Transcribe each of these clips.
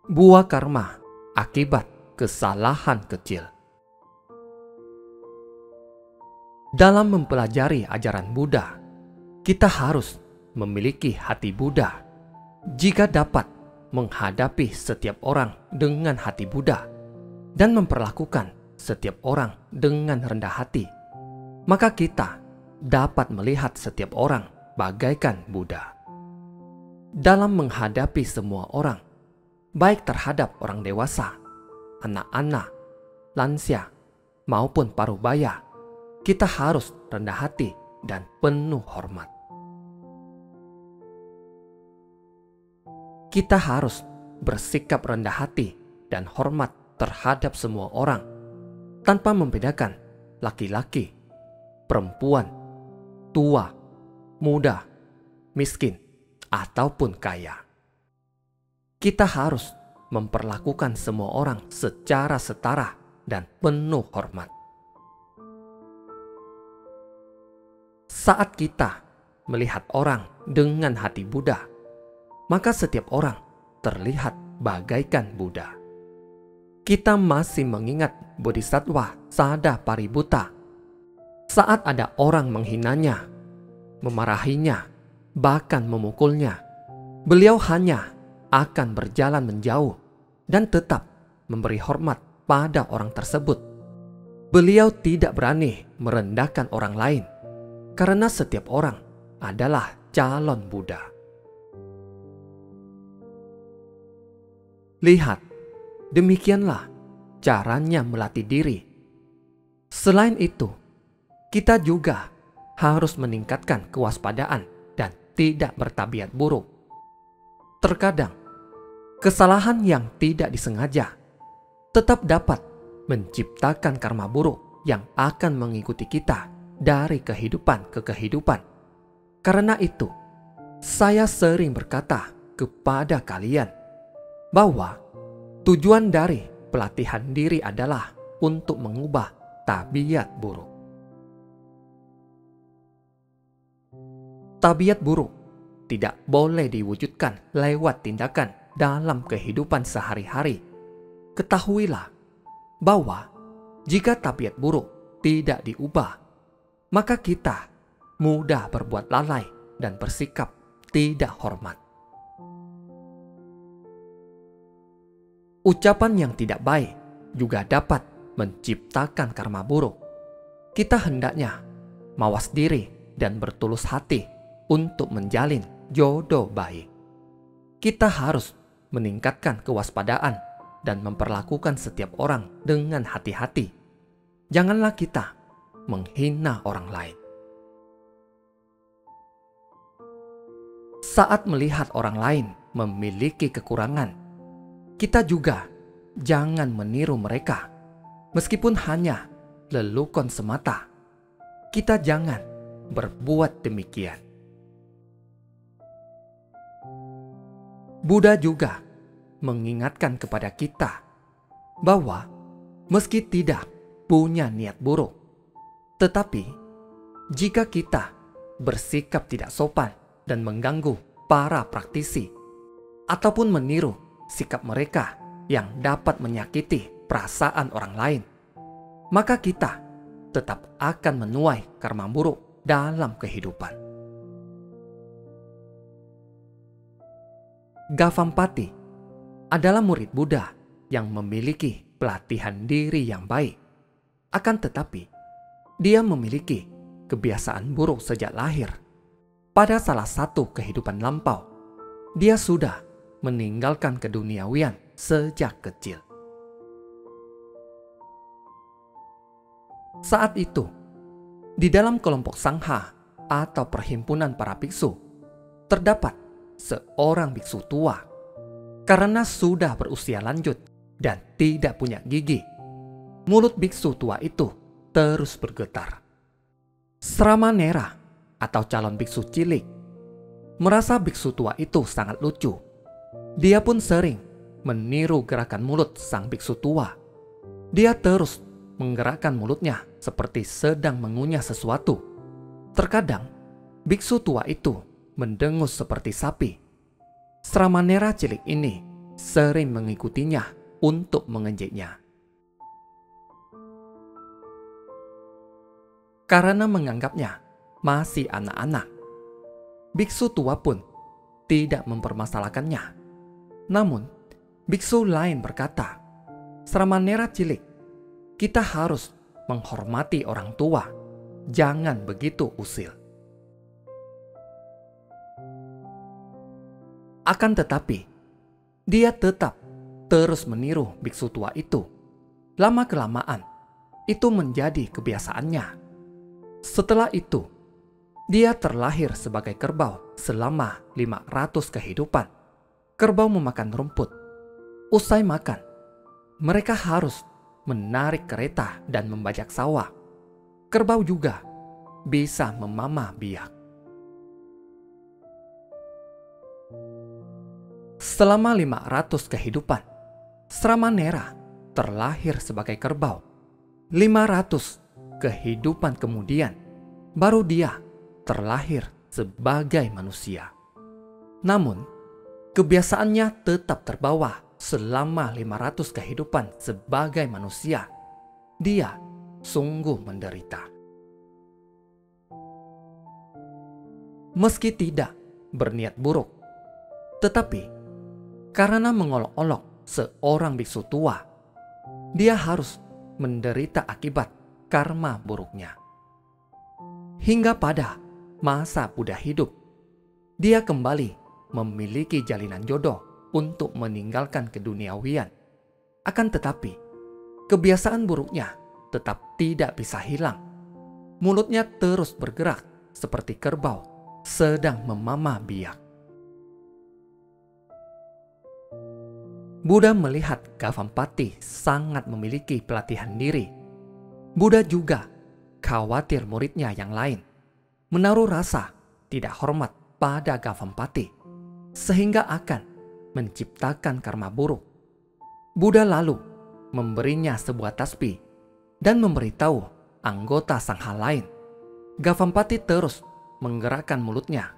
Buah karma akibat kesalahan kecil. Dalam mempelajari ajaran Buddha, kita harus memiliki hati Buddha. Jika dapat menghadapi setiap orang dengan hati Buddha dan memperlakukan setiap orang dengan rendah hati, maka kita dapat melihat setiap orang bagaikan Buddha. Dalam menghadapi semua orang, baik terhadap orang dewasa, anak-anak, lansia, maupun parubaya, kita harus rendah hati dan penuh hormat. Kita harus bersikap rendah hati dan hormat terhadap semua orang, tanpa membedakan laki-laki, perempuan, tua, muda, miskin, ataupun kaya. Kita harus memperlakukan semua orang secara setara dan penuh hormat. Saat kita melihat orang dengan hati Buddha, maka setiap orang terlihat bagaikan Buddha. Kita masih mengingat Bodhisattva Sada Paributta. Saat ada orang menghinanya, memarahinya, bahkan memukulnya, beliau hanya akan berjalan menjauh dan tetap memberi hormat pada orang tersebut. Beliau tidak berani merendahkan orang lain, karena setiap orang adalah calon Buddha. Lihat, demikianlah caranya melatih diri. Selain itu, kita juga harus meningkatkan kewaspadaan dan tidak bertabiat buruk. Terkadang, kesalahan yang tidak disengaja tetap dapat menciptakan karma buruk yang akan mengikuti kita dari kehidupan ke kehidupan. Karena itu, saya sering berkata kepada kalian bahwa tujuan dari pelatihan diri adalah untuk mengubah tabiat buruk. Tabiat buruk tidak boleh diwujudkan lewat tindakan dalam kehidupan sehari-hari. Ketahuilah bahwa jika tabiat buruk tidak diubah, maka kita mudah berbuat lalai dan bersikap tidak hormat. Ucapan yang tidak baik juga dapat menciptakan karma buruk. Kita hendaknya mawas diri dan bertulus hati untuk menjalin jodoh baik. Kita harus meningkatkan kewaspadaan dan memperlakukan setiap orang dengan hati-hati. Janganlah kita menghina orang lain. Saat melihat orang lain memiliki kekurangan, kita juga jangan meniru mereka. Meskipun hanya lelukon semata, kita jangan berbuat demikian. Buddha juga mengingatkan kepada kita bahwa meski tidak punya niat buruk, tetapi jika kita bersikap tidak sopan dan mengganggu para praktisi ataupun meniru sikap mereka yang dapat menyakiti perasaan orang lain, maka kita tetap akan menuai karma buruk dalam kehidupan. Gavampati adalah murid Buddha yang memiliki pelatihan diri yang baik. Akan tetapi, dia memiliki kebiasaan buruk sejak lahir. Pada salah satu kehidupan lampau, dia sudah meninggalkan keduniawian sejak kecil. Saat itu, di dalam kelompok sangha atau perhimpunan para biksu, terdapat seorang biksu tua. Karena sudah berusia lanjut dan tidak punya gigi, mulut biksu tua itu terus bergetar. Sramanera atau calon biksu cilik merasa biksu tua itu sangat lucu. Dia pun sering meniru gerakan mulut sang biksu tua. Dia terus menggerakkan mulutnya seperti sedang mengunyah sesuatu. Terkadang, biksu tua itu mendengus seperti sapi. Sramanera cilik ini sering mengikutinya untuk mengejeknya. Karena menganggapnya masih anak-anak, biksu tua pun tidak mempermasalahkannya. Namun, biksu lain berkata, "Sramanera cilik, kita harus menghormati orang tua, jangan begitu usil." Akan tetapi, dia tetap terus meniru biksu tua itu. Lama-kelamaan, itu menjadi kebiasaannya. Setelah itu, dia terlahir sebagai kerbau selama 500 kehidupan. Kerbau memakan rumput. Usai makan, mereka harus menarik kereta dan membajak sawah. Kerbau juga bisa memamah biak. Selama 500 kehidupan, Sramanera terlahir sebagai kerbau. 500 kehidupan kemudian, baru dia terlahir sebagai manusia. Namun, kebiasaannya tetap terbawa selama 500 kehidupan sebagai manusia. Dia sungguh menderita. Meski tidak berniat buruk, tetapi karena mengolok-olok seorang biksu tua, dia harus menderita akibat karma buruknya. Hingga pada masa Buddha hidup, dia kembali memiliki jalinan jodoh untuk meninggalkan keduniawian. Akan tetapi, kebiasaan buruknya tetap tidak bisa hilang. Mulutnya terus bergerak seperti kerbau sedang memamah biak. Buddha melihat Gavampati sangat memiliki pelatihan diri. Buddha juga khawatir muridnya yang lain menaruh rasa tidak hormat pada Gavampati, sehingga akan menciptakan karma buruk. Buddha lalu memberinya sebuah tasbih dan memberitahu anggota sangha lain. Gavampati terus menggerakkan mulutnya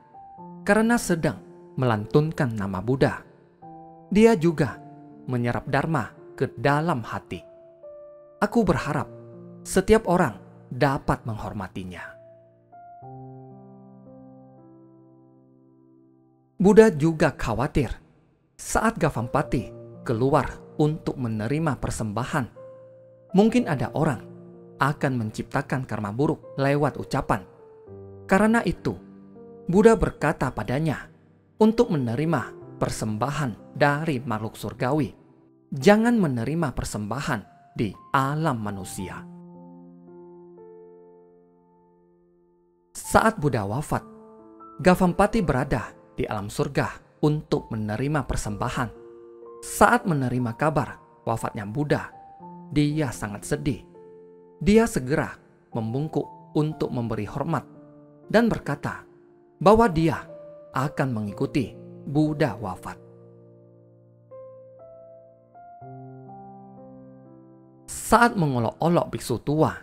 karena sedang melantunkan nama Buddha. Dia juga menyerap dharma ke dalam hati. Aku berharap setiap orang dapat menghormatinya. Buddha juga khawatir saat Gavampati keluar untuk menerima persembahan. Mungkin ada orang akan menciptakan karma buruk lewat ucapan. Karena itu, Buddha berkata padanya untuk menerima persembahan dari makhluk surgawi. Jangan menerima persembahan di alam manusia. Saat Buddha wafat, Gavampati berada di alam surga untuk menerima persembahan. Saat menerima kabar wafatnya Buddha, dia sangat sedih. Dia segera membungkuk untuk memberi hormat dan berkata bahwa dia akan mengikuti Buddha wafat. Saat mengolok-olok biksu tua,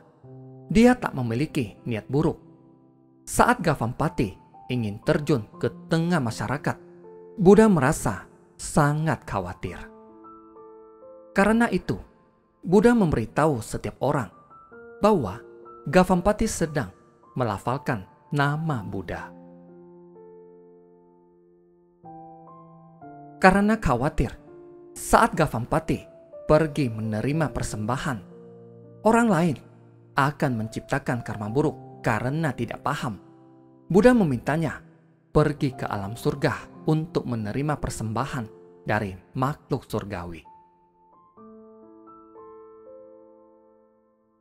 dia tak memiliki niat buruk. Saat Gavampati ingin terjun ke tengah masyarakat, Buddha merasa sangat khawatir. Karena itu, Buddha memberitahu setiap orang bahwa Gavampati sedang melafalkan nama Buddha. Karena khawatir, saat Gavampati pergi menerima persembahan, orang lain akan menciptakan karma buruk karena tidak paham. Buddha memintanya pergi ke alam surga untuk menerima persembahan dari makhluk surgawi.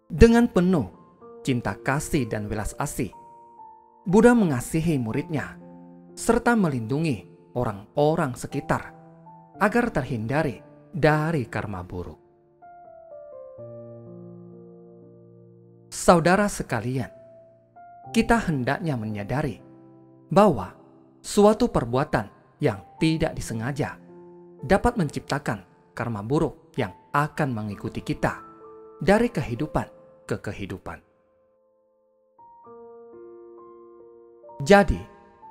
Dengan penuh cinta kasih dan welas asih, Buddha mengasihi muridnya serta melindungi orang-orang sekitar agar terhindari dari karma buruk. Saudara sekalian, kita hendaknya menyadari bahwa suatu perbuatan yang tidak disengaja dapat menciptakan karma buruk yang akan mengikuti kita dari kehidupan ke kehidupan. Jadi,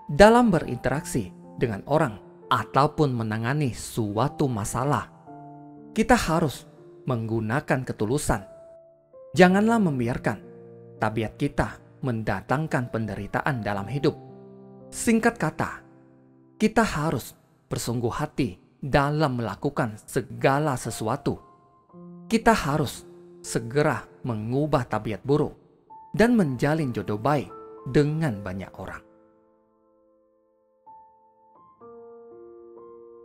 dalam berinteraksi dengan orang ataupun menangani suatu masalah, kita harus menggunakan ketulusan. Janganlah membiarkan tabiat kita mendatangkan penderitaan dalam hidup. Singkat kata, kita harus bersungguh hati dalam melakukan segala sesuatu. Kita harus segera mengubah tabiat buruk dan menjalin jodoh baik dengan banyak orang.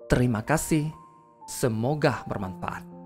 Terima kasih, semoga bermanfaat.